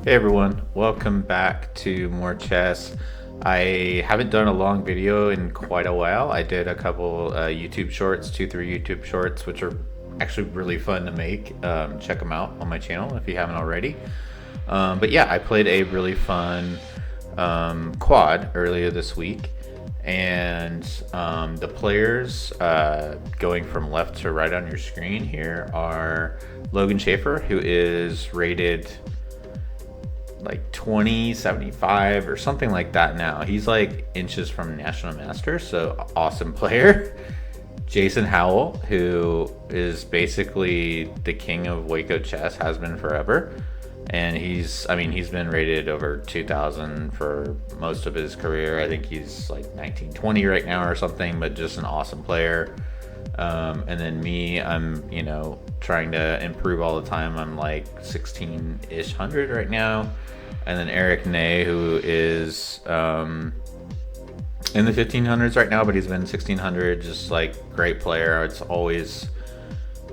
Hey everyone, welcome back to more chess. I haven't done a long video in quite a while. I did a couple YouTube shorts, 3 YouTube shorts, which are actually really fun to make. Check them out on my channel if you haven't already. But yeah, I played a really fun quad earlier this week, and the players going from left to right on your screen here are Logan Schaefer, who is rated like 2075 or something like that now. He's like inches from National Master, so awesome player. Jason Howell, who is basically the king of Waco chess, has been forever. And he's been rated over 2000 for most of his career. I think he's like 1920 right now or something, but just an awesome player. And then me, I'm trying to improve all the time. I'm like 16-ish hundred right now. And then Eric Ney, who is in the 1500s right now, but he's been 1600, just like great player. It's always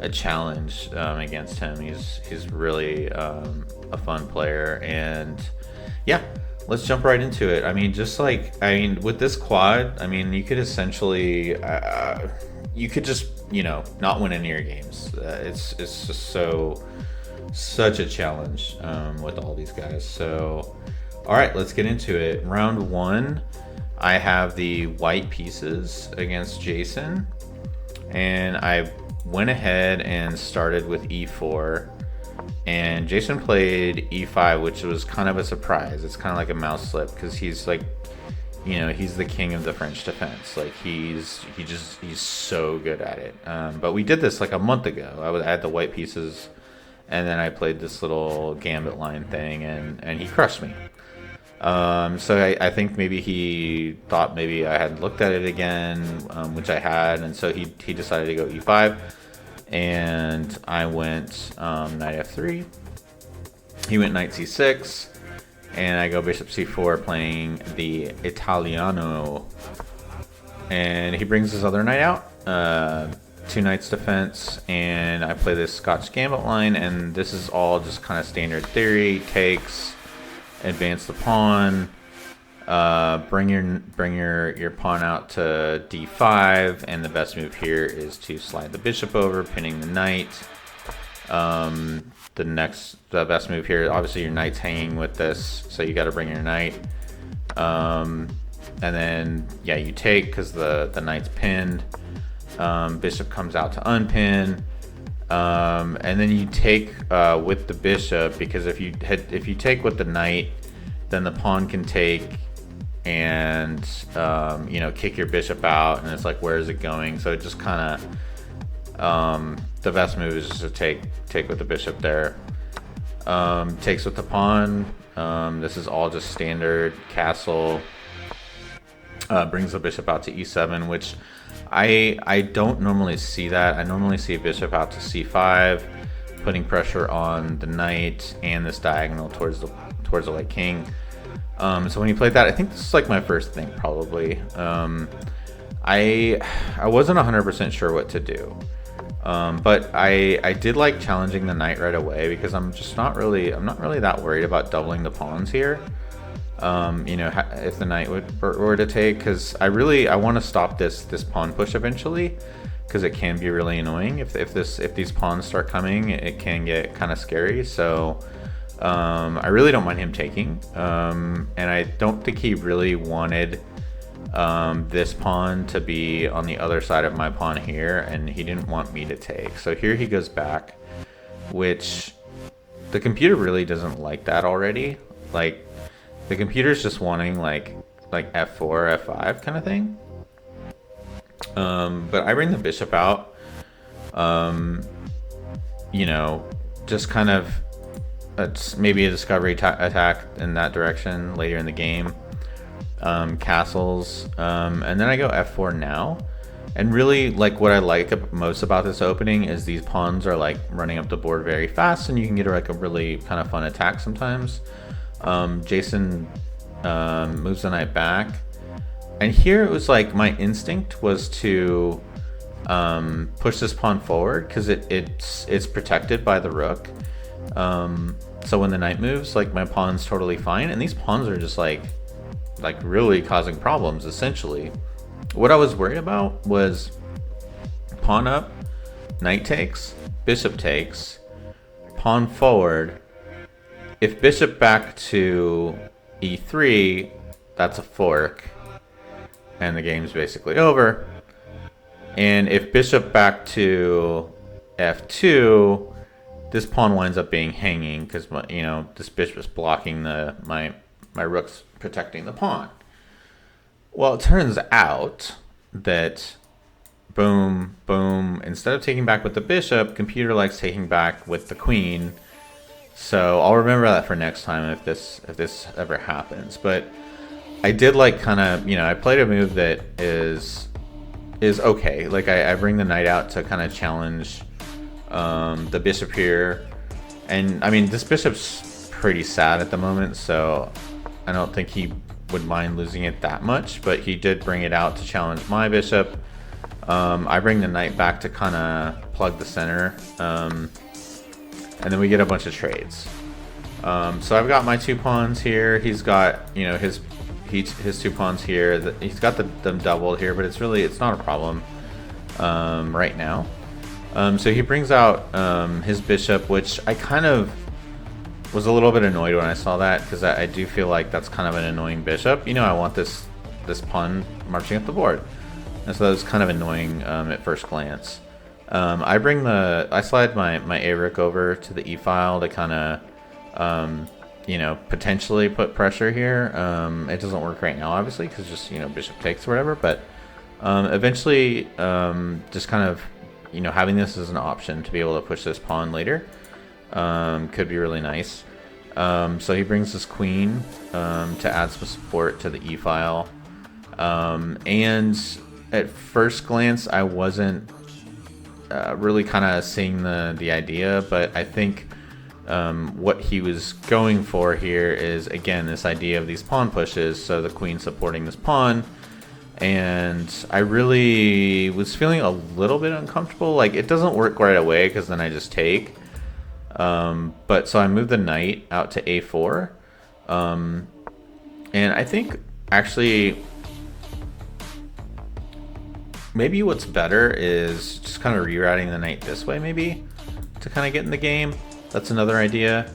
a challenge against him. He's really a fun player. And yeah, let's jump right into it. With this quad, you could essentially you could just not win any of your games. It's just such a challenge with all these guys. So all right, let's get into it. Round one, I have the white pieces against Jason, and I went ahead and started with e4, and Jason played e5, which was kind of a surprise. It's kind of like a mouse slip because he's like, he's the king of the French defense. Like he's so good at it. But we did this like a month ago. I had the white pieces, and then I played this little gambit line thing, and he crushed me. So I think maybe he thought maybe I had looked at it again, which I had, and so he decided to go e5, and I went knight f3. He went knight c6, and I go bishop c4, playing the Italiano, and he brings his other knight out. 2 knights defense, and I play this Scotch gambit line, and this is all just kind of standard theory. Takes, advance the pawn, bring your pawn out to d5, and the best move here is to slide the bishop over, pinning the knight. The best move here, obviously your knight's hanging with this, so you got to bring your knight. And then yeah, you take because the knight's pinned. Bishop comes out to unpin, and then you take with the bishop, because if you take with the knight, then the pawn can take and kick your bishop out, and it's like, where is it going? So it just kind of the best move is just to take with the bishop there. Takes with the pawn. This is all just standard castle. Brings the bishop out to e7, which I don't normally see that. I normally see a bishop out to c5, putting pressure on the knight and this diagonal towards the white king. So when he played that, I think this is like my first thing probably. I wasn't 100% sure what to do, but I did like challenging the knight right away, because I'm not really that worried about doubling the pawns here. If the knight were to take, because I want to stop this pawn push eventually, because it can be really annoying if these pawns start coming. It can get kind of scary. So I really don't mind him taking, and I don't think he really wanted this pawn to be on the other side of my pawn here, and he didn't want me to take. So here he goes back, which the computer really doesn't like that already. Like, the computer's just wanting like f4, f5 kind of thing. But I bring the bishop out. Just kind of maybe a discovery attack in that direction later in the game. Castles, and then I go f4 now. And really, like, what I like most about this opening is these pawns are like running up the board very fast, and you can get like a really kind of fun attack sometimes. Jason moves the knight back, and here it was like my instinct was to push this pawn forward because it's protected by the rook. So when the knight moves, like my pawn's totally fine, and these pawns are just like really causing problems essentially. What I was worried about was pawn up, knight takes, bishop takes, pawn forward. If bishop back to e3, that's a fork, and the game's basically over. And if bishop back to f2, this pawn winds up being hanging because, you know, this bishop is blocking my rook's protecting the pawn. Well, it turns out that boom, boom, instead of taking back with the bishop, computer likes taking back with the queen. So I'll remember that for next time if this ever happens. But I did like kind of, you know, I played a move that is okay. Like I bring the knight out to kind of challenge the bishop here. And I mean, this bishop's pretty sad at the moment, so I don't think he would mind losing it that much, but he did bring it out to challenge my bishop. I bring the knight back to kind of plug the center, and then we get a bunch of trades. So I've got my 2 pawns here. He's got, you know, his 2 pawns here. He's got them doubled here, but it's not a problem right now. So he brings out his bishop, which I kind of was a little bit annoyed when I saw that, because I do feel like that's kind of an annoying bishop. You know, I want this pawn marching up the board, and so that was kind of annoying at first glance. I slide my a rook over to the e file to kind of you know, potentially put pressure here. It doesn't work right now, obviously, because just, you know, bishop takes or whatever, but eventually just kind of, you know, having this as an option to be able to push this pawn later could be really nice. So he brings this queen to add some support to the e file, and at first glance I wasn't really kind of seeing the idea, but I think what he was going for here is, again, this idea of these pawn pushes, so the queen supporting this pawn. And I really was feeling a little bit uncomfortable. Like, it doesn't work right away because then I just take. But so I moved the knight out to a4. And I think actually maybe what's better is just kind of rerouting the knight this way, maybe, to kind of get in the game. That's another idea.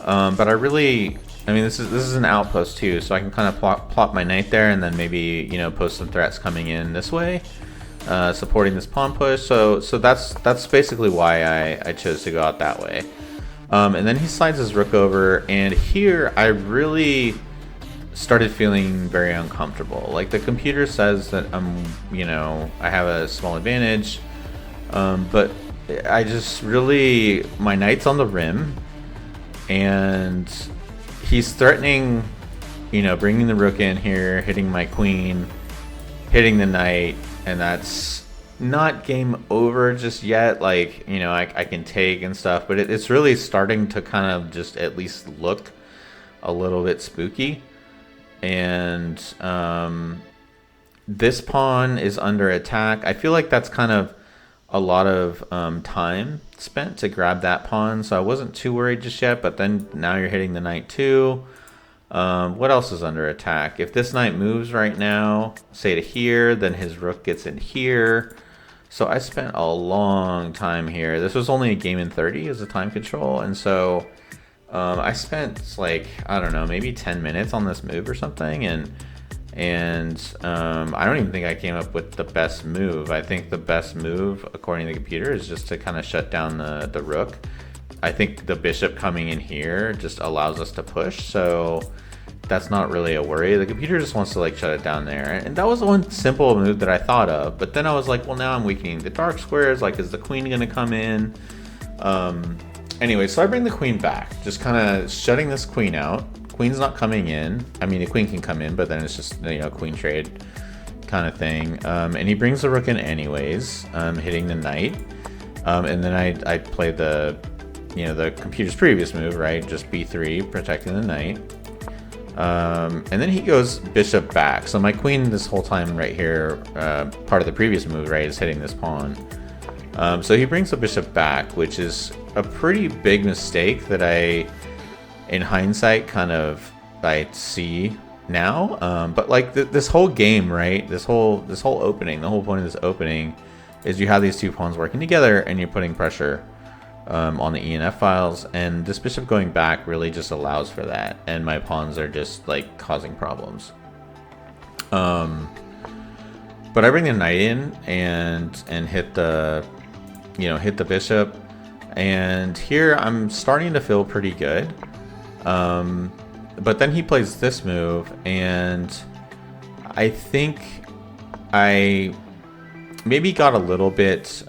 But I mean, this is an outpost too, so I can kind of plop my knight there, and then maybe, you know, post some threats coming in this way, supporting this pawn push. So that's basically why I chose to go out that way. And then he slides his rook over, and here I really started feeling very uncomfortable. Like, the computer says that you know, I have a small advantage, but I just really, my knight's on the rim, and he's threatening, you know, bringing the rook in here, hitting my queen, hitting the knight, and that's not game over just yet. Like, you know, I can take and stuff, but it's really starting to kind of just at least look a little bit spooky. And this pawn is under attack. I feel like that's kind of a lot of time spent to grab that pawn, so I wasn't too worried just yet. But then now you're hitting the knight too. What else is under attack? If this knight moves right now, say to here, then his rook gets in here. So I spent a long time here. This was only a game in 30 as a time control, and so I spent, like, I don't know, maybe 10 minutes on this move or something, and I don't even think I came up with the best move. I think the best move, according to the computer, is just to kind of shut down the rook. I think the bishop coming in here just allows us to push, so that's not really a worry. The computer just wants to, like, shut it down there. And that was the one simple move that I thought of. But then I was like, well, now I'm weakening the dark squares. Like, is the queen going to come in? Anyway, so I bring the queen back, just kind of shutting this queen out. Queen's not coming in. I mean, the queen can come in, but then it's just, you know, queen trade kind of thing. And he brings the rook in anyways, hitting the knight. And then I play the, you know, the computer's previous move, right? Just b3, protecting the knight. And then he goes bishop back. So my queen this whole time right here, part of the previous move, right, is hitting this pawn. So he brings the bishop back, which is a pretty big mistake that I in hindsight, kind of I see now. But like this whole game, right? This whole opening, the whole point of this opening is you have these two pawns working together and you're putting pressure on the ENF files, and this bishop going back really just allows for that, and my pawns are just like causing problems. But I bring the knight in and hit the bishop, and here I'm starting to feel pretty good. But then he plays this move, and I think I maybe got a little bit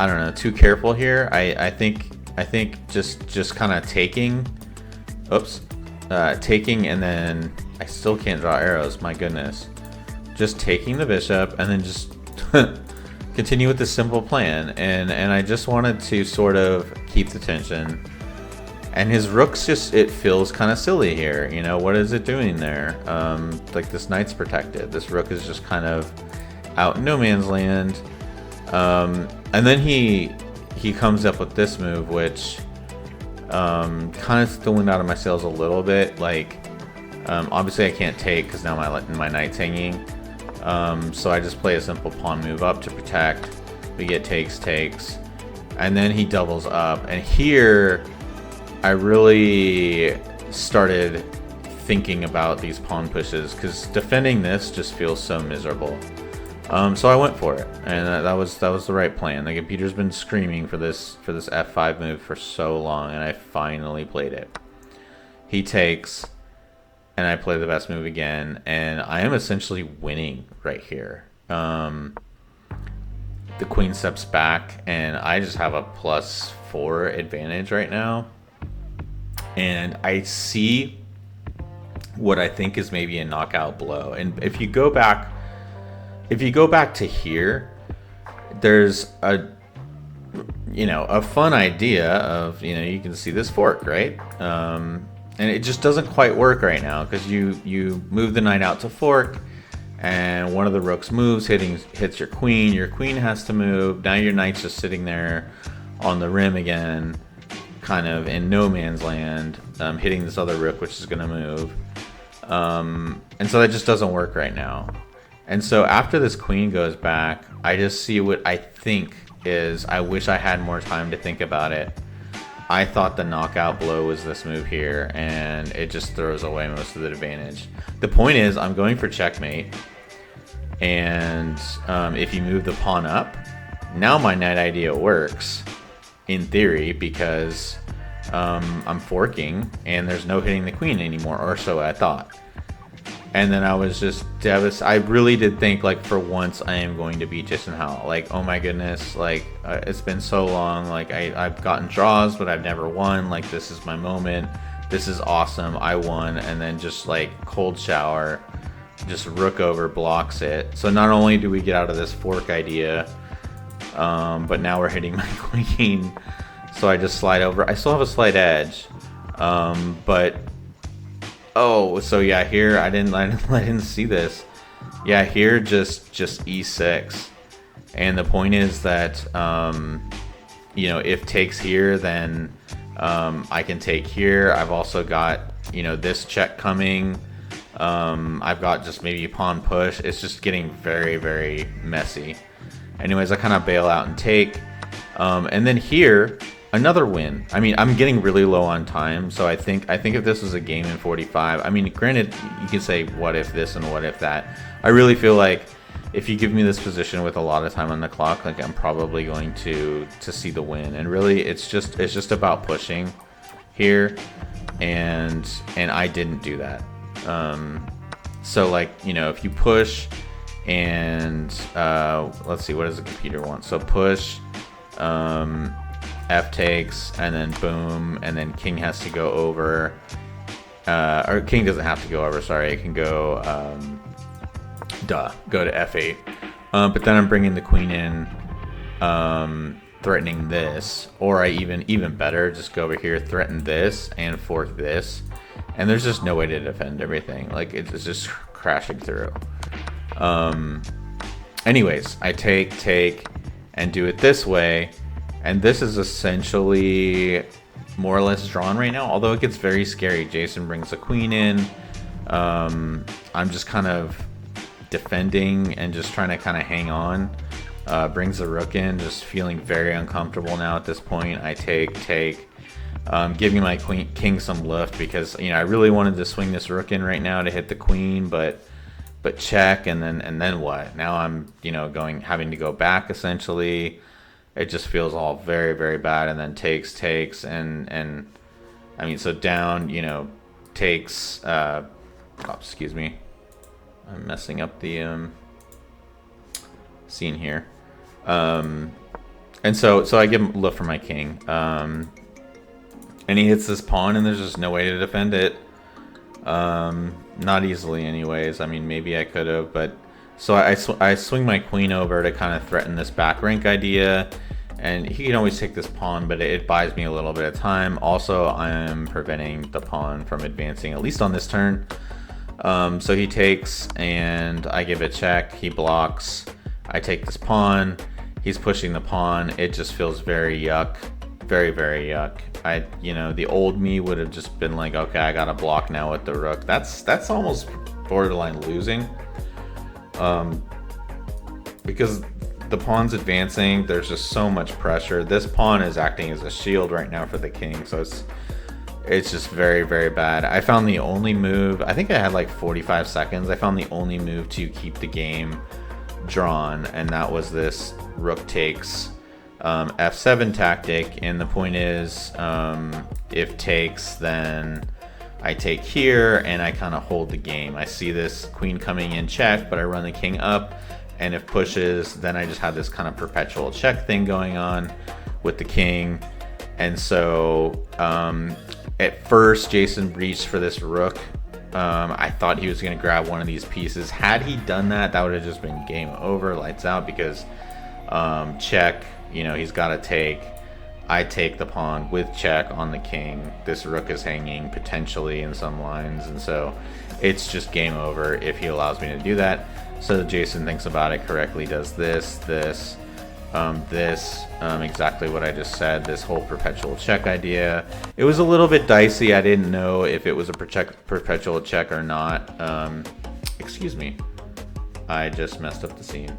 I don't know, too careful here. I think just kind of taking, taking, and then I still can't draw arrows. My goodness, just taking the bishop and then just continue with this simple plan. And I just wanted to sort of keep the tension. And his rook's just, it feels kind of silly here. You know, what is it doing there? Like this knight's protected. This rook is just kind of out in no man's land. And then he comes up with this move, which kind of still went out of my sails a little bit. Like, obviously I can't take because now my knight's hanging. So I just play a simple pawn move up to protect. We get takes, and then he doubles up. And here I really started thinking about these pawn pushes because defending this just feels so miserable. So I went for it, and that was the right plan. The computer's been screaming for this F5 move for so long, and I finally played it. He takes, and I play the best move again, and I am essentially winning right here. The queen steps back, and I just have a +4 advantage right now. And I see what I think is maybe a knockout blow. And if you go back to here, there's a fun idea of, you can see this fork, right? And it just doesn't quite work right now because you move the knight out to fork, and one of the rooks moves, hits your queen. Your queen has to move. Now your knight's just sitting there on the rim again, kind of in no man's land, hitting this other rook, which is going to move. And so that just doesn't work right now. And so after this queen goes back, I just see what I think is, I wish I had more time to think about it. I thought the knockout blow was this move here, and it just throws away most of the advantage. The point is, I'm going for checkmate, and if you move the pawn up, now my knight idea works, in theory, because I'm forking, and there's no hitting the queen anymore, or so I thought. And then I was just devastated. I really did think, like, for once I am going to beat Jason Howell. Like, oh my goodness, like, it's been so long. Like, I've gotten draws, but I've never won. Like, this is my moment. This is awesome. I won. And then just, like, cold shower, just rook over, blocks it. So not only do we get out of this fork idea, but now we're hitting my queen. So I just slide over. I still have a slight edge, but... Oh, so yeah, here I didn't see this. Yeah, here just e6, and the point is that if takes here, then I can take here. I've also got this check coming. I've got just maybe a pawn push. It's just getting very, very messy. Anyways, I kind of bail out and take, and then here. Another win. I mean, I'm getting really low on time, so I think if this was a game in 45, I mean, granted, you can say what if this and what if that. I really feel like if you give me this position with a lot of time on the clock, like, I'm probably going to see the win. And really, it's just about pushing here, and I didn't do that. So like, if you push and let's see, what does the computer want? So push. F takes, and then boom, and then king has to go over, or king doesn't have to go over, sorry, it can go, go to F8, but then I'm bringing the queen in, threatening this, or I even better, just go over here, threaten this, and fork this, and there's just no way to defend everything, like, it's just crashing through. Anyways, I take, and do it this way. And this is essentially more or less drawn right now, although it gets very scary. Jason brings the queen in. I'm just kind of defending and just trying to kind of hang on. Brings the rook in, just feeling very uncomfortable now at this point. I take, giving my king some lift because, you know, I really wanted to swing this rook in right now to hit the queen, but check, and then what? Now I'm, you know, having to go back essentially. It just feels all very, very bad, and then takes, and I mean, so down, you know, takes, oh, excuse me, I'm messing up the scene here. And so I give him lift for my king, and he hits this pawn, and there's just no way to defend it. Not easily anyways. I mean, maybe I could have, but so I swing my queen over to kind of threaten this back rank idea, and he can always take this pawn, but it buys me a little bit of time. Also, I am preventing the pawn from advancing, at least on this turn. So he takes, and I give it check. He blocks. I take this pawn. He's pushing the pawn. It just feels very yuck. Very, very yuck. You know, the old me would have just been like, okay, I gotta block now with the rook. That's almost borderline losing. Because the pawn's advancing, there's just so much pressure. This pawn is acting as a shield right now for the king, so it's just very, very bad. I found the only move, I think I had like 45 seconds. I found the only move to keep the game drawn, and that was this rook takes f7 tactic. And the point is, if takes, then I take here and I kind of hold the game. I see this queen coming in check, but I run the king up, and if pushes, then I just have this kind of perpetual check thing going on with the king. And so at first Jason reached for this rook. I thought he was going to grab one of these pieces. Had he done that, that would have just been game over, lights out, because check, you know, he's got to take. I take the pawn with check on the king. This rook is hanging potentially in some lines, and so it's just game over if he allows me to do that. So Jason thinks about it correctly, does this, exactly what I just said, this whole perpetual check idea. It was a little bit dicey. I didn't know if it was a perpetual check or not. Excuse me. I just messed up the scene.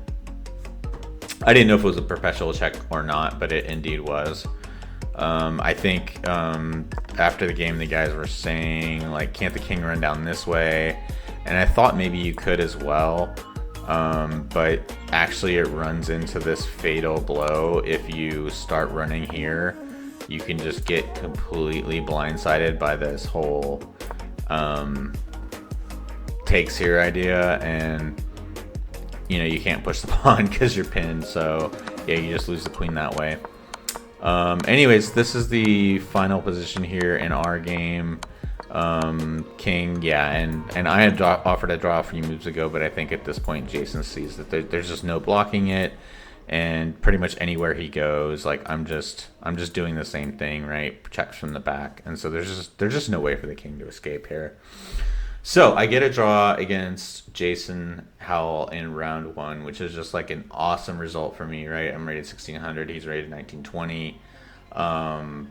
I didn't know if it was a perpetual check or not, but it indeed was. I think after the game, the guys were saying, like, can't the king run down this way? And I thought maybe you could as well. But actually it runs into this fatal blow. If you start running here, you can just get completely blindsided by this whole takes here idea, and you know, you can't push the pawn because you're pinned. So yeah, you just lose the queen that way. Anyways, this is the final position here in our game. King, yeah, and I had offered a draw a few moves ago, but I think at this point Jason sees that there's just no blocking it, and pretty much anywhere he goes, like, I'm just doing the same thing, right? Checks from the back, and so there's just no way for the king to escape here. So I get a draw against Jason Howell in round 1, which is just like an awesome result for me, right? I'm rated 1600, he's rated 1920.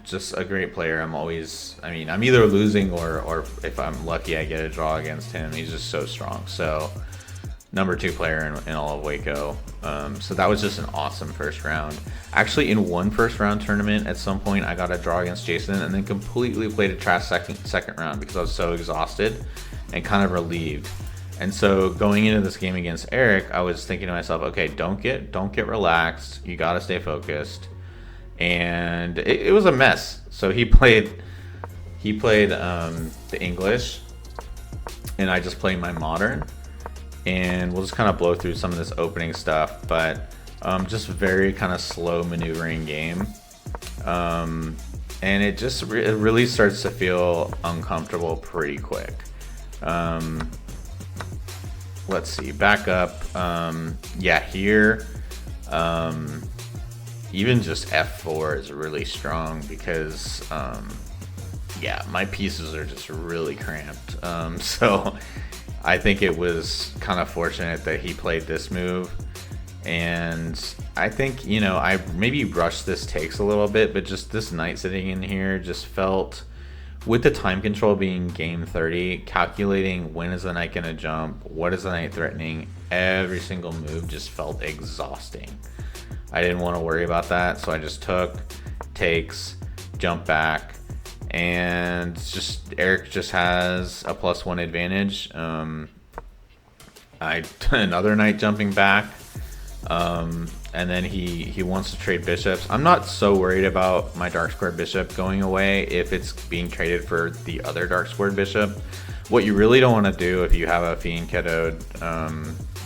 Just a great player. I'm either losing or if I'm lucky I get a draw against him. He's just so strong. So number 2 player in all of Waco. So that was just an awesome first round. Actually, in one first round tournament at some point I got a draw against Jason, and then completely played a trash second round because I was so exhausted and kind of relieved. And so going into this game against Eric, I was thinking to myself, okay, don't get relaxed, you got to stay focused. And it was a mess. So he played the English, and I just played my modern, and we'll just kind of blow through some of this opening stuff, but just very kind of slow maneuvering game, and it really starts to feel uncomfortable pretty quick. Let's see, back up. Yeah, here. Even just f4 is really strong because, yeah, my pieces are just really cramped. So I think it was kind of fortunate that he played this move. And I think, you know, I maybe rushed this takes a little bit, but just this knight sitting in here just felt, with the time control being game 30, calculating when is the knight going to jump, what is the knight threatening, every single move just felt exhausting. I didn't want to worry about that, so I just took, takes, jump back, and just Eric just has a +1 advantage. Another knight jumping back. And then he wants to trade bishops. I'm not so worried about my dark squared bishop going away if it's being traded for the other dark squared bishop. What you really don't want to do if you have a Fiend Kettoed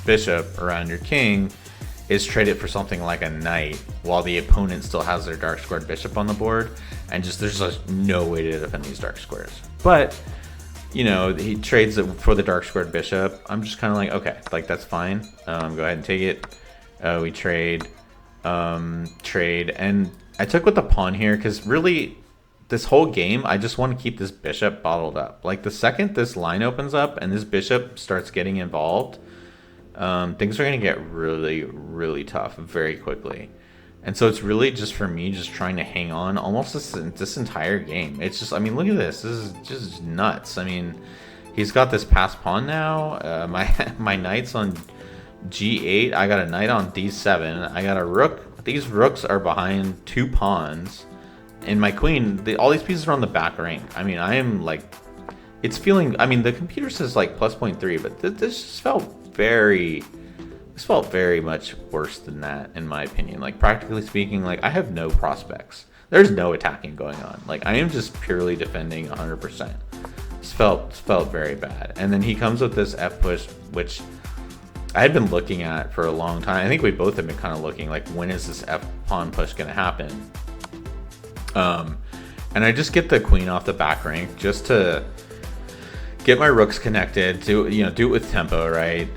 bishop around your king is trade it for something like a knight while the opponent still has their dark squared bishop on the board, and just there's just no way to defend these dark squares. But you know, he trades it for the dark squared bishop. I'm just kind of like, okay, like that's fine. Go ahead and take it. We trade, and I took with the pawn here because really this whole game I just want to keep this bishop bottled up. Like the second this line opens up and this bishop starts getting involved, things are going to get really, really tough very quickly. And so it's really just for me just trying to hang on almost this entire game. It's just, I mean, look at this. This is just nuts. I mean, he's got this passed pawn now. My knight's on G8. I got a knight on D7. I got a rook. These rooks are behind 2 pawns. And my queen, all these pieces are on the back rank. I mean, I am like, it's feeling, I mean, the computer says like +0.3, but this just felt very much worse than that, in my opinion. Like, practically speaking, like, I have no prospects. There's no attacking going on. Like, I am just purely defending 100%. This felt very bad. And then he comes with this F push, which I had been looking at for a long time. I think we both have been kind of looking like, when is this F pawn push going to happen? And I just get the queen off the back rank just to get my rooks connected, do it with tempo, right?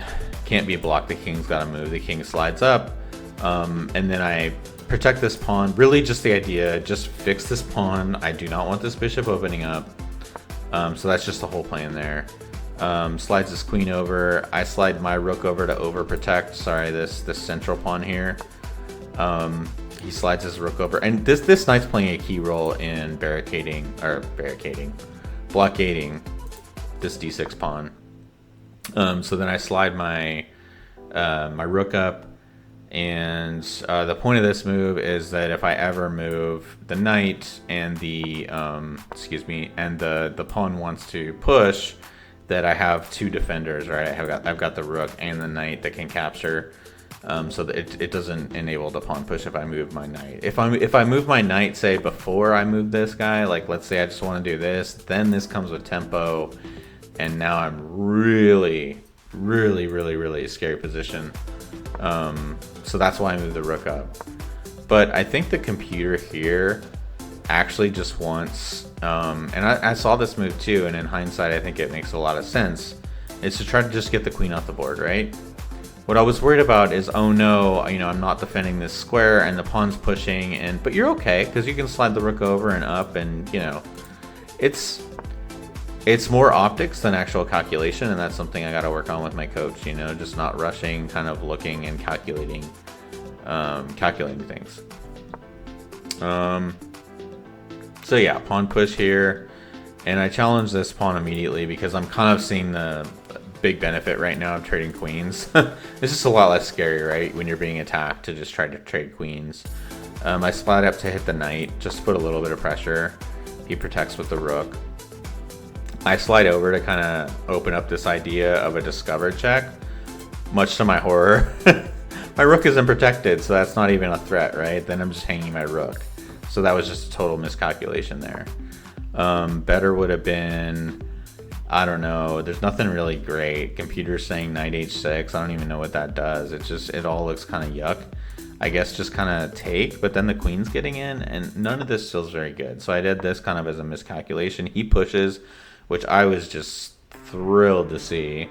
Can't be blocked. The king's got to move. The king slides up, and then I protect this pawn. Really, just the idea, just fix this pawn. I do not want this bishop opening up. So that's just the whole plan there. Slides this queen over. I slide my rook over to overprotect. Sorry, this central pawn here. He slides his rook over, and this knight's playing a key role in blockading this d6 pawn. So then I slide my my rook up, and the point of this move is that if I ever move the knight and the the pawn wants to push, that I have 2 defenders, right? I've got the rook and the knight that can capture, so that it doesn't enable the pawn push if I move my knight. If I move my knight, say before I move this guy, like let's say I just want to do this, then this comes with tempo. And now I'm really a scary position. So that's why I moved the rook up. But I think the computer here actually just wants, and I saw this move too, and in hindsight I think it makes a lot of sense, is to try to just get the queen off the board, right? What I was worried about is, oh no, I'm not defending this square and the pawn's pushing, but you're okay, because you can slide the rook over and up, and it's more optics than actual calculation, and that's something I got to work on with my coach, just not rushing, kind of looking and calculating things. So yeah, pawn push here, and I challenge this pawn immediately because I'm kind of seeing the big benefit right now of trading queens. It's just a lot less scary, right, when you're being attacked, to just try to trade queens. I slide up to hit the knight, just to put a little bit of pressure. He protects with the rook. I slide over to kind of open up this idea of a discover check. Much to my horror, my rook isn't protected, so that's not even a threat, right? Then I'm just hanging my rook. So that was just a total miscalculation there. Better would have been, I don't know, there's nothing really great. Computer's saying knight h6. I don't even know what that does. It all looks kind of yuck. I guess just kind of take, but then the queen's getting in, and none of this feels very good. So I did this kind of as a miscalculation. He pushes, which I was just thrilled to see.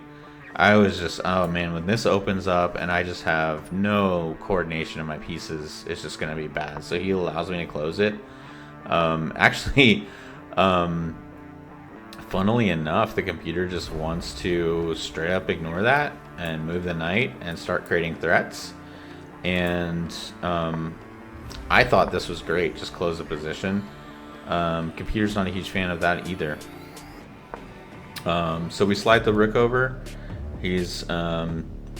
I was just, oh man, when this opens up and I just have no coordination of my pieces, it's just going to be bad. So he allows me to close it. Funnily enough, the computer just wants to straight up ignore that and move the knight and start creating threats. and I thought this was great. Just close the position. Computer's not a huge fan of that either. So we slide the rook over. He's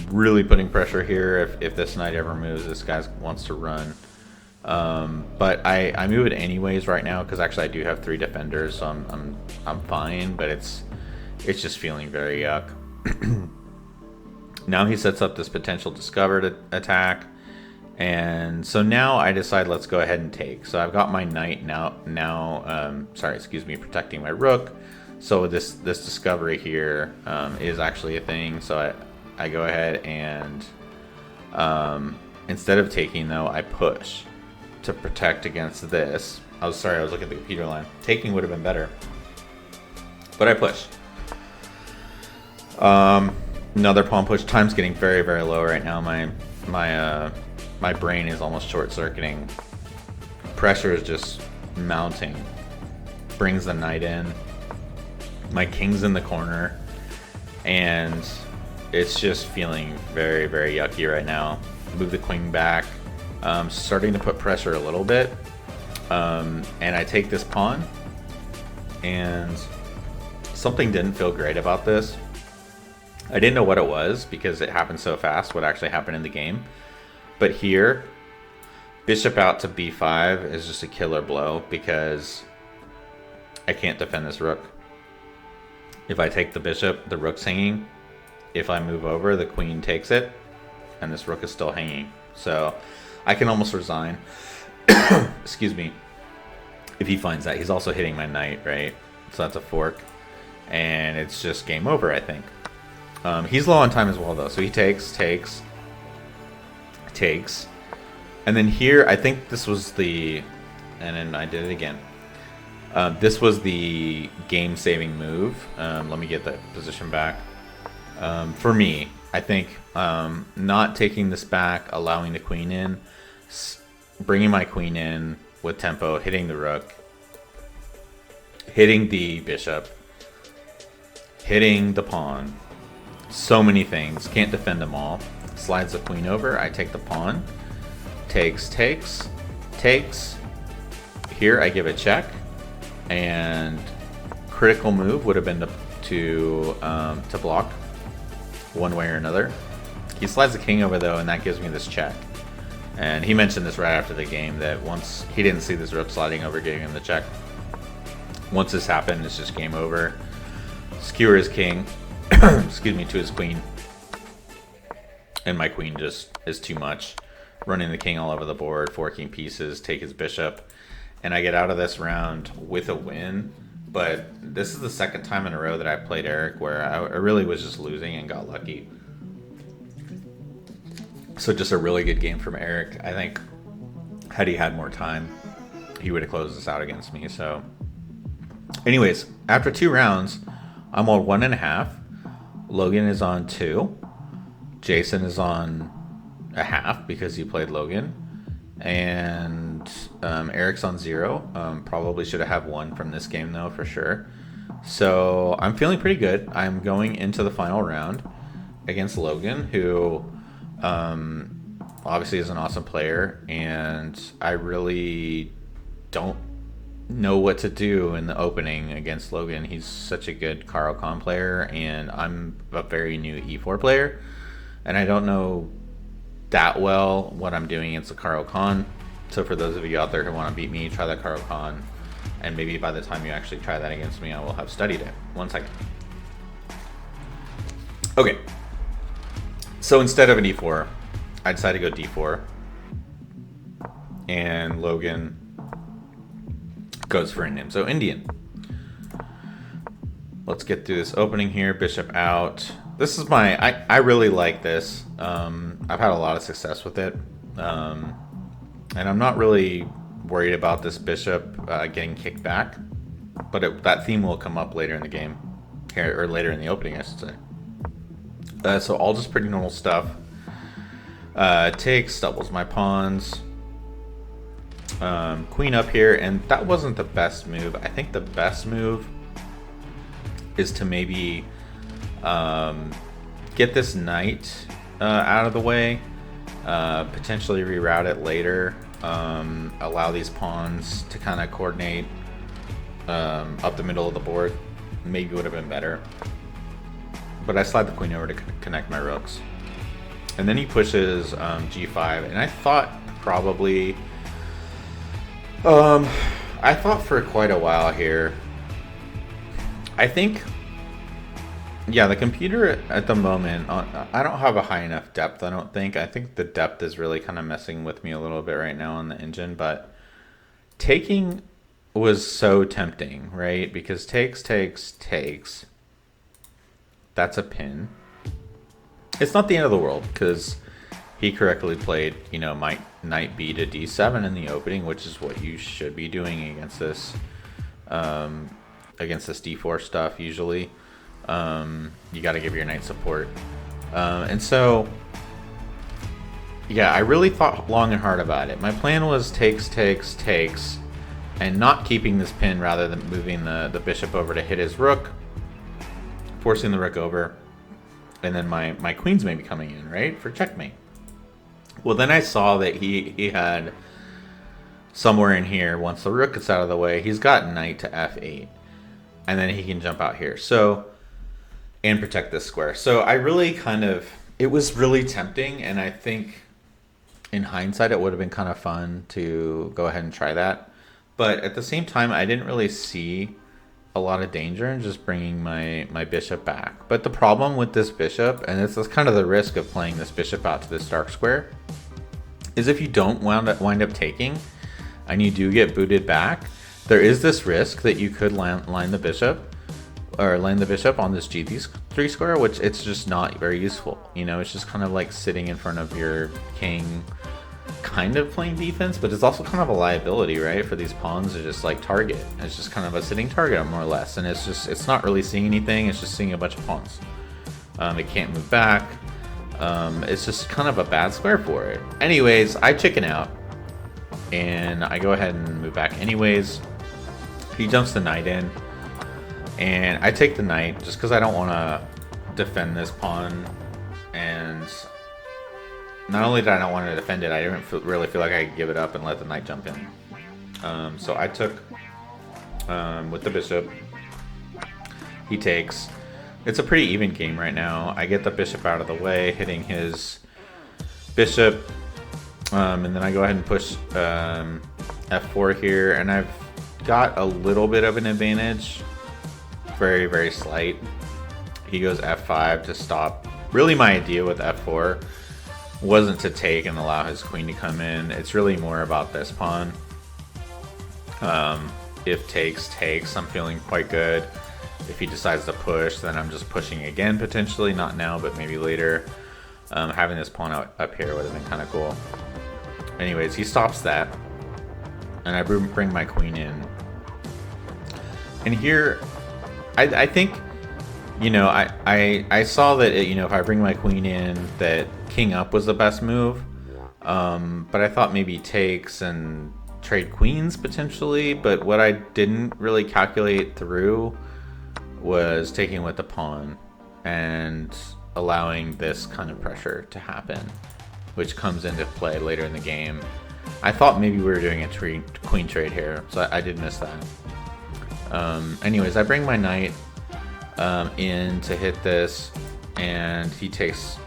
really putting pressure here. If this knight ever moves, this guy wants to run. But I move it anyways right now because actually I do have 3 defenders, so I'm fine. But it's just feeling very yuck. Now he sets up this potential discovered attack, and so now I decide let's go ahead and take. So I've got my knight protecting my rook. So this discovery here is actually a thing. So I go ahead and instead of taking though, I push to protect against this. I was looking at the computer line. Taking would have been better, but I push. Another pawn push. Time's getting very, very low right now. My brain is almost short-circuiting. Pressure is just mounting. Brings the knight in. My king's in the corner, and it's just feeling very, very yucky right now. Move the queen back. Starting to put pressure a little bit, and I take this pawn, and something didn't feel great about this. I didn't know what it was because it happened so fast, what actually happened in the game. But here, bishop out to b5 is just a killer blow because I can't defend this rook. If I take the bishop, the rook's hanging. If I move over, the queen takes it, and this rook is still hanging. So I can almost resign. Excuse me. If he finds that. He's also hitting my knight, right? So that's a fork. And it's just game over, I think. He's low on time as well, though. So he takes. And then here, I think this was the... And then I did it again. This was the game-saving move. Let me get that position back. For me, I think not taking this back, allowing the queen in, bringing my queen in with tempo, hitting the rook, hitting the bishop, hitting the pawn. So many things. Can't defend them all. Slides the queen over. I take the pawn. Takes. Here I give a check. And critical move would have been to block one way or another. He slides the king over though, and that gives me this check. And he mentioned this right after the game that once he didn't see this rook sliding over, giving him the check. Once this happened, it's just game over. Skewer his king, excuse me, to his queen. And my queen just is too much. Running the king all over the board, forking pieces, take his bishop. And I get out of this round with a win. But this is the second time in a row that I played Eric where I really was just losing and got lucky. So just a really good game from Eric. I think had he had more time, he would have closed this out against me. So anyways, after 2 rounds, I'm on 1.5. Logan is on 2. Jason is on a half because he played Logan. And Eric's on 0. Probably should have had 1 from this game though, for sure. So I'm feeling pretty good. I'm going into the final round against Logan, who obviously is an awesome player, and I really don't know what to do in the opening against Logan. He's such a good Caro-Kann player, and I'm a very new E4 player, and I don't know that well what I'm doing against the Caro-Kann. So for those of you out there who want to beat me, try the Caro-Kann, and maybe by the time you actually try that against me, I will have studied it. 1 second. Okay. So instead of an E4, I decided to go D4, and Logan goes for Indian. So Indian. Let's get through this opening here. Bishop out. This is my... I really like this. I've had a lot of success with it. And I'm not really worried about this bishop getting kicked back. But that theme will come up later in the game. Here, or later in the opening, I should say. So all just pretty normal stuff. Takes, doubles my pawns. Queen up here, and that wasn't the best move. I think the best move is to maybe get this knight out of the way Potentially reroute it later. Allow these pawns to kind of coordinate up the middle of the board. Maybe would have been better. But I slide the queen over to connect my rooks. And then he pushes g5. And I thought probably... I thought for quite a while here. I think... Yeah, the computer at the moment, I don't have a high enough depth, I don't think. I think the depth is really kind of messing with me a little bit right now on the engine. But taking was so tempting, right? Because takes. That's a pin. It's not the end of the world because he correctly played, you know, knight b to d7 in the opening, which is what you should be doing against this d4 stuff usually. You got to give your knight support. And so, yeah, I really thought long and hard about it. My plan was takes, and not keeping this pin rather than moving the bishop over to hit his rook, forcing the rook over, and then my queen's maybe coming in, right, for checkmate. Well, then I saw that he had somewhere in here, once the rook gets out of the way, he's got knight to f8, and then he can jump out here. So, and protect this square. So I really it was really tempting, and I think in hindsight it would have been kind of fun to go ahead and try that. But at the same time, I didn't really see a lot of danger in just bringing my bishop back. But the problem with this bishop, and this is kind of the risk of playing this bishop out to this dark square, is if you don't wind up taking, and you do get booted back, there is this risk that you could line the bishop on this g3 square, which it's just not very useful. You know, it's just kind of like sitting in front of your king, kind of playing defense, but it's also kind of a liability, right? For these pawns to just like target. It's just kind of a sitting target, more or less, and it's not really seeing anything. It's just seeing a bunch of pawns. It can't move back. It's just kind of a bad square for it. Anyways, I chicken out, and I go ahead and move back anyways. He jumps the knight in, and I take the knight just because I don't want to defend this pawn. And not only did I not want to defend it, I didn't really feel like I could give it up and let the knight jump in. So I took with the bishop. He takes. It's a pretty even game right now. I get the bishop out of the way, hitting his bishop. And then I go ahead and push f4 here. And I've got a little bit of an advantage. Very, very slight. He goes f5 to stop. Really, my idea with f4 wasn't to take and allow his queen to come in. It's really more about this pawn. If takes, I'm feeling quite good. If he decides to push, then I'm just pushing again, potentially. Not now, but maybe later. Having this pawn up here would have been kind of cool. Anyways, he stops that. And I bring my queen in. And here, I think, you know, I saw that, if I bring my queen in, that king up was the best move. But I thought maybe takes and trade queens potentially. But what I didn't really calculate through was taking with the pawn and allowing this kind of pressure to happen, which comes into play later in the game. I thought maybe we were doing a queen trade here, so I did miss that. Anyways, I bring my knight in to hit this, and he takes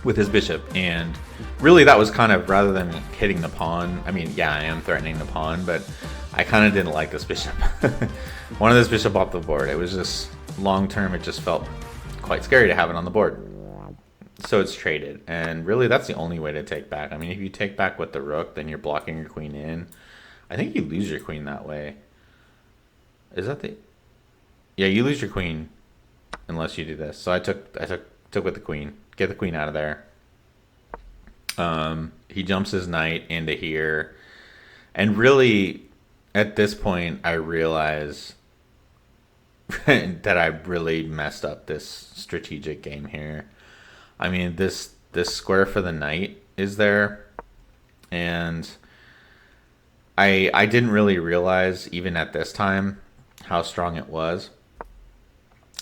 with his bishop. And really, that was kind of, rather than hitting the pawn, I mean, yeah, I am threatening the pawn, but I kind of didn't like this bishop. Wanted this bishop off the board. It was just, long term, it just felt quite scary to have it on the board. So it's traded, and really that's the only way to take back. I mean, if you take back with the rook, then you're blocking your queen in. I think you lose your queen that way. Is that the... Yeah, you lose your queen unless you do this. So I took with the queen. Get the queen out of there. He jumps his knight into here. And really, at this point, I realize that I really messed up this strategic game here. I mean, this square for the knight is there, and I didn't really realize, even at this time, how strong it was.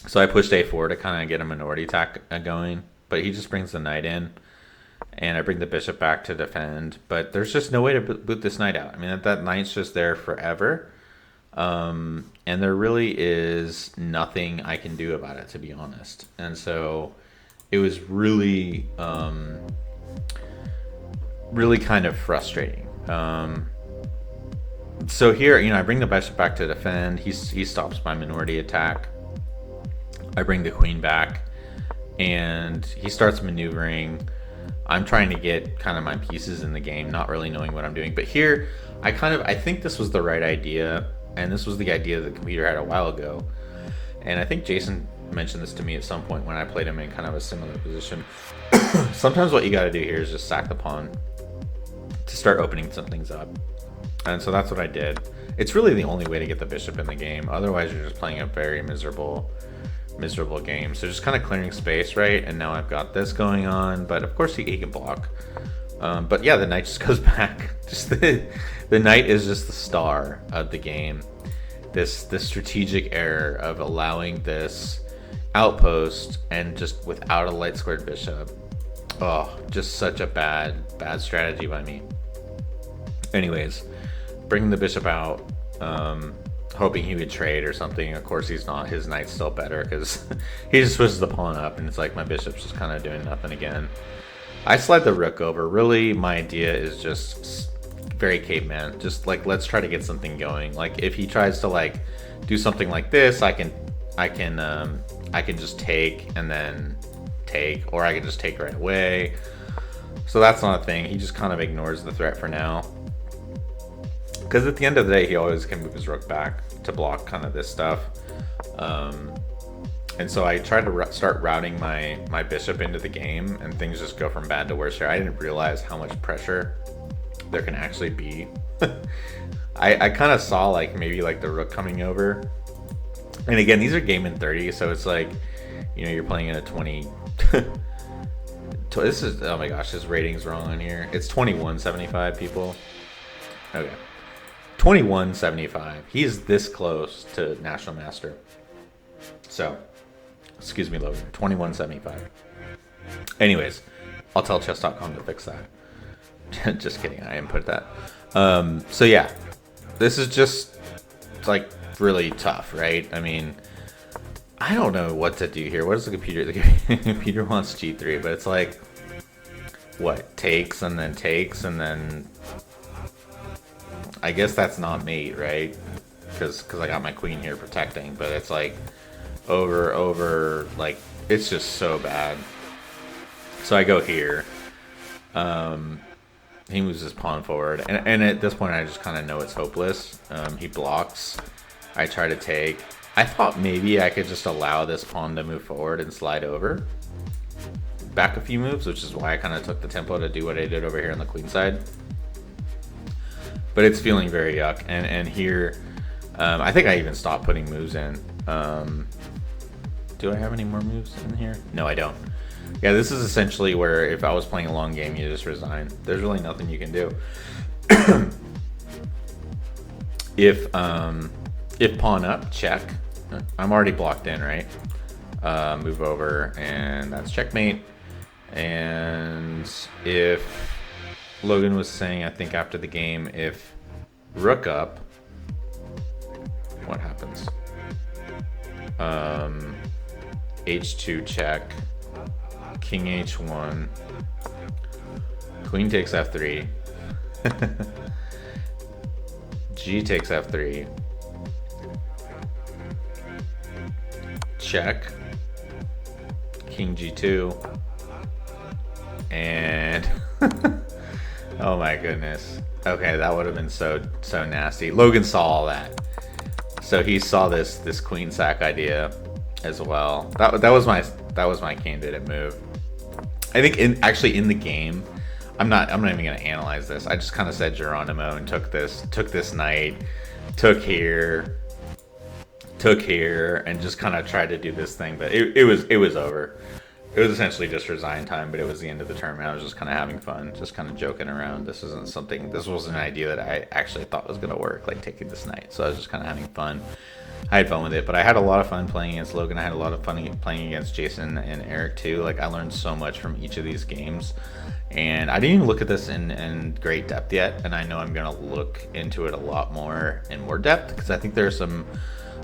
So I pushed a4 to kind of get a minority attack going. but he just brings the knight in, and I bring the bishop back to defend. But there's just no way to boot this knight out. I mean, that knight's just there forever. And there really is nothing I can do about it, to be honest. And so it was really, really kind of frustrating. So here, I bring the bishop back to defend. He stops my minority attack. I bring the queen back, and he starts maneuvering. I'm trying to get kind of my pieces in the game, not really knowing what I'm doing. But here, I think this was the right idea, and this was the idea the computer had a while ago. And I think Jason mentioned this to me at some point when I played him in kind of a similar position. Sometimes what you got to do here is just sack the pawn to start opening some things up. And so that's what I did. It's really the only way to get the bishop in the game. Otherwise, you're just playing a very miserable game. So just kind of clearing space, right? And now I've got this going on, but of course he can block. But yeah, the knight just goes back. Just the knight is just the star of the game. This strategic error of allowing this outpost and just without a light squared bishop. Oh, just such a bad strategy by me. Anyways, bringing the bishop out, hoping he would trade or something. Of course he's not. His knight's still better because he just switches the pawn up, and it's like my bishop's just kind of doing nothing again. I slide the rook over. Really, my idea is just very caveman. Just like, let's try to get something going. Like if he tries to like do something like this, I can just take and then take, or I can just take right away. So that's not a thing. He just kind of ignores the threat for now. Because at the end of the day, he always can move his rook back to block kind of this stuff. And so I tried to start routing my bishop into the game, and things just go from bad to worse here. I didn't realize how much pressure there can actually be. I kind of saw like maybe like the rook coming over. And again, these are game in 30, so it's like, you're playing in a 20. This is, oh my gosh, this rating's wrong on here. It's 2175 people. Okay. 2175. He's this close to National Master. So, excuse me, Logan. 2175. Anyways, I'll tell chess.com to fix that. Just kidding. I input that. So yeah, this is just like really tough, right? I mean, I don't know what to do here. What is the computer? The computer wants G3, but it's like, what? Takes and then I guess that's not mate, right? Because I got my queen here protecting, but it's like over, like, it's just so bad. So I go here. He moves his pawn forward, and at this point I just kind of know it's hopeless. He blocks. I try to take. I thought maybe I could just allow this pawn to move forward and slide over back a few moves, which is why I kind of took the tempo to do what I did over here on the queen side. But it's feeling very yuck. And here, I think I even stopped putting moves in. Do I have any more moves in here? No, I don't. Yeah, this is essentially where if I was playing a long game, you just resign. There's really nothing you can do. If pawn up, check. I'm already blocked in, right? Move over, and that's checkmate. And if Logan was saying, I think after the game, if rook up, what happens? H2 check, king H1, queen takes F3, G takes F3, check, king G2, and oh my goodness. Okay, that would have been so nasty. Logan saw all that. So he saw this queen sack idea as well. That was my candidate move. I think in the game, I'm not even gonna analyze this. I just kind of said Geronimo and took this knight, took here, and just kind of tried to do this thing, but it was over. It was essentially just resign time, but it was the end of the tournament. I was just kind of having fun, just kind of joking around. This wasn't an idea that I actually thought was going to work, like taking this night. So I was just kind of having fun. I had fun with it, but I had a lot of fun playing against Logan. I had a lot of fun playing against Jason and Eric too. Like, I learned so much from each of these games, and I didn't even look at this in great depth yet. And I know I'm going to look into it a lot more in more depth, because I think there's some,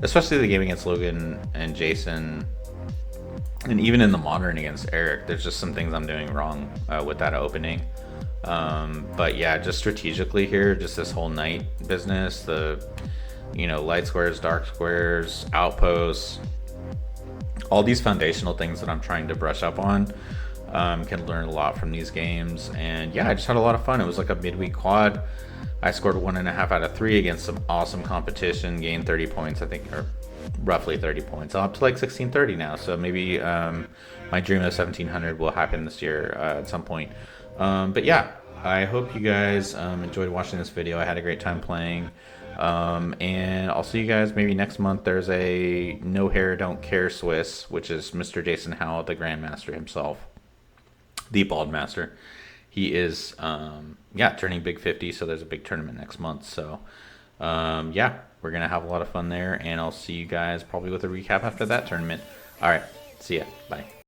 especially the game against Logan and Jason, and even in the modern against Eric, there's just some things I'm doing wrong with that opening. But yeah, just strategically here, just this whole knight business, the light squares, dark squares, outposts, all these foundational things that I'm trying to brush up on. Can learn a lot from these games, and yeah, I just had a lot of fun. It was like a midweek quad. I scored 1.5 out of 3 against some awesome competition, gained 30 points, I think, or roughly 30 points. I'm up to like 1630 now, so maybe my dream of 1700 will happen this year at some point. But yeah, I hope you guys enjoyed watching this video. I had a great time playing, and I'll see you guys maybe next month. There's a No Hair Don't Care Swiss, which is Mr. Jason Howell, the Grandmaster himself, the Bald Master. He is turning big 50, so there's a big tournament next month. So yeah, we're gonna have a lot of fun there, and I'll see you guys probably with a recap after that tournament. All right, see ya, bye.